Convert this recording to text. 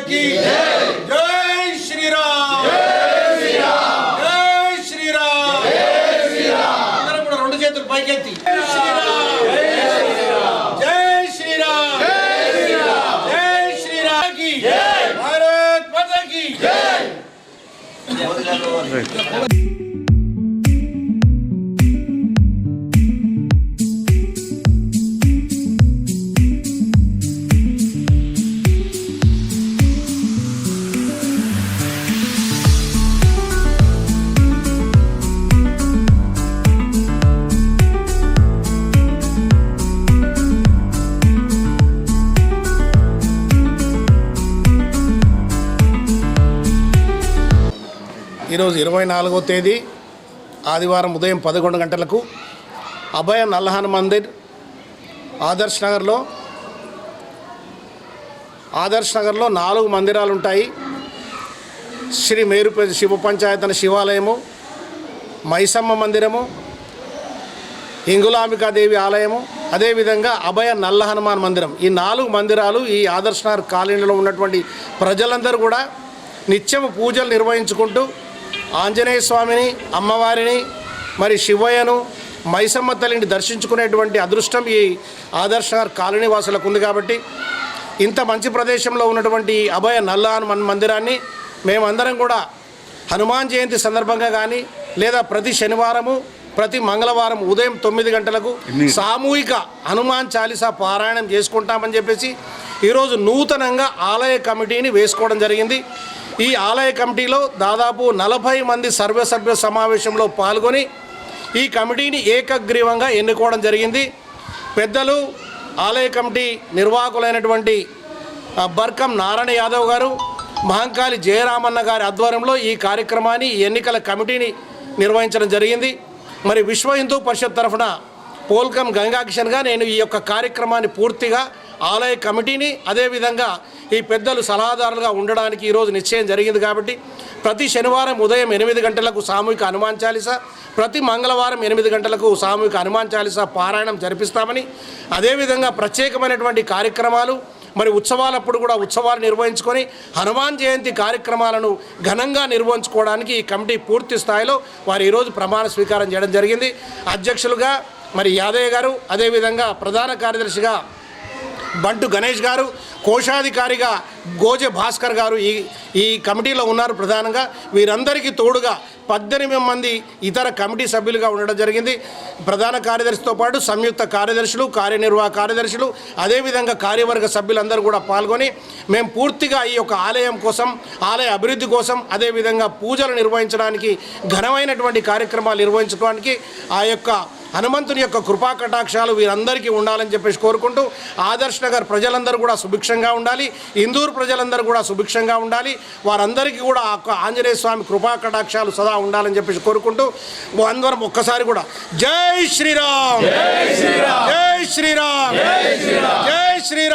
की जय श्री राम जय श्री राम అందరం కూడా రెండు చేతులు పైకెత్తి जय श्री राम जय श्री राम जय श्री राम की भारत माता की जय। ఈరోజు 24వ తేదీ ఆదివారం ఉదయం 11 గంటలకు అభయ నల్లహన్ మందిర్ ఆదర్శ్ నగర్లో 4 మందిరాలు ఉంటాయి. శ్రీ మేరుపేట శివ పంచాయతన శివాలయము, మైసమ్మ మందిరము, ఇంగులాంబికాదేవి ఆలయము, అదేవిధంగా అభయ నల్ల హనుమాన్ మందిరం. ఈ 4 మందిరాలు ఈ ఆదర్శ్ నగర్ కాలనీలో ఉన్నటువంటి ప్రజలందరూ కూడా నిత్యము పూజలు నిర్వహించుకుంటూ ఆంజనేయ స్వామిని, అమ్మవారిని, మరి శివయ్యను, మైసమ్మ తల్లిని దర్శించుకునేటువంటి అదృష్టం ఈ ఆదర్శ్ నగర్ కాలనీ వాసులకు ఉంది. కాబట్టి ఇంత మంచి ప్రదేశంలో ఉన్నటువంటి అభయ నల్ల హనుమాన్ మందిరాన్ని మేమందరం కూడా హనుమాన్ జయంతి సందర్భంగా కానీ లేదా ప్రతి శనివారము ప్రతి మంగళవారం ఉదయం 9 గంటలకు సామూహిక హనుమాన్ చాలీసా పారాయణం చేసుకుంటామని చెప్పేసి ఈరోజు నూతనంగా ఆలయ కమిటీని వేసుకోవడం జరిగింది. ఈ ఆలయ కమిటీలో దాదాపు 40 మంది సర్వసభ్య సమావేశంలో పాల్గొని ఈ కమిటీని ఏకగ్రీవంగా ఎన్నుకోవడం జరిగింది. పెద్దలు ఆలయ కమిటీ నిర్వాహకులైనటువంటి బర్కం నారాయణ యాదవ్ గారు, మహంకాళి జయరామన్న గారి ఆధ్వర్యంలో ఈ కార్యక్రమాన్ని ఎన్నికల కమిటీని నిర్వహించడం జరిగింది. మరి విశ్వ హిందూ పరిషత్ తరఫున పోల్కం గంగాకిషన్గా నేను ఈ యొక్క కార్యక్రమాన్ని పూర్తిగా ఆలయ కమిటీని అదేవిధంగా ఈ పెద్దలు సలహాదారులుగా ఉండడానికి ఈరోజు నిశ్చయం జరిగింది. కాబట్టి ప్రతి శనివారం ఉదయం 8 గంటలకు సామూహిక హనుమాన్ చాలీసా, ప్రతి మంగళవారం 8 గంటలకు సామూహిక హనుమాన్ చాలీసా పారాయణం జరిపిస్తామని, అదేవిధంగా ప్రత్యేకమైనటువంటి కార్యక్రమాలు మరి ఉత్సవాలప్పుడు కూడా ఉత్సవాలు నిర్వహించుకొని హనుమాన్ జయంతి కార్యక్రమాలను ఘనంగా నిర్వహించుకోవడానికి ఈ కమిటీ పూర్తి స్థాయిలో వారు ఈరోజు ప్రమాణ స్వీకారం చేయడం జరిగింది. అధ్యక్షులుగా మరి యాదయ్య గారు, అదేవిధంగా ప్రధాన కార్యదర్శిగా బంటు గణేష్ గారు, కోశాధికారిగా గోజె భాస్కర్ గారు ఈ కమిటీలో ఉన్నారు. ప్రధానంగా వీరందరికీ తోడుగా 18 మంది ఇతర కమిటీ సభ్యులుగా ఉండడం జరిగింది. ప్రధాన కార్యదర్శితో పాటు సంయుక్త కార్యదర్శులు, కార్యనిర్వాహక కార్యదర్శులు, అదేవిధంగా కార్యవర్గ సభ్యులందరూ కూడా పాల్గొని మేము పూర్తిగా ఈ యొక్క ఆలయం కోసం, ఆలయ అభివృద్ధి కోసం, అదేవిధంగా పూజలు నిర్వహించడానికి, ఘనమైనటువంటి కార్యక్రమాలు నిర్వహించడానికి ఆ యొక్క హనుమంతుని యొక్క కృపా కటాక్షాలు వీరందరికీ ఉండాలని చెప్పేసి కోరుకుంటూ ఆదర్శ్ నగర్ ప్రజలందరూ కూడా సుభిక్షంగా ఉండాలి, ఇందూరు ప్రజలందరూ కూడా సుభిక్షంగా ఉండాలి, వారందరికీ కూడా ఆంజనేయ స్వామి కృపా కటాక్షాలు సదా ఉండాలని చెప్పేసి కోరుకుంటూ అందరం ఒక్కసారి కూడా జై శ్రీరామ్, జై శ్రీరామ్, జై శ్రీరామ్, జై శ్రీరామ్.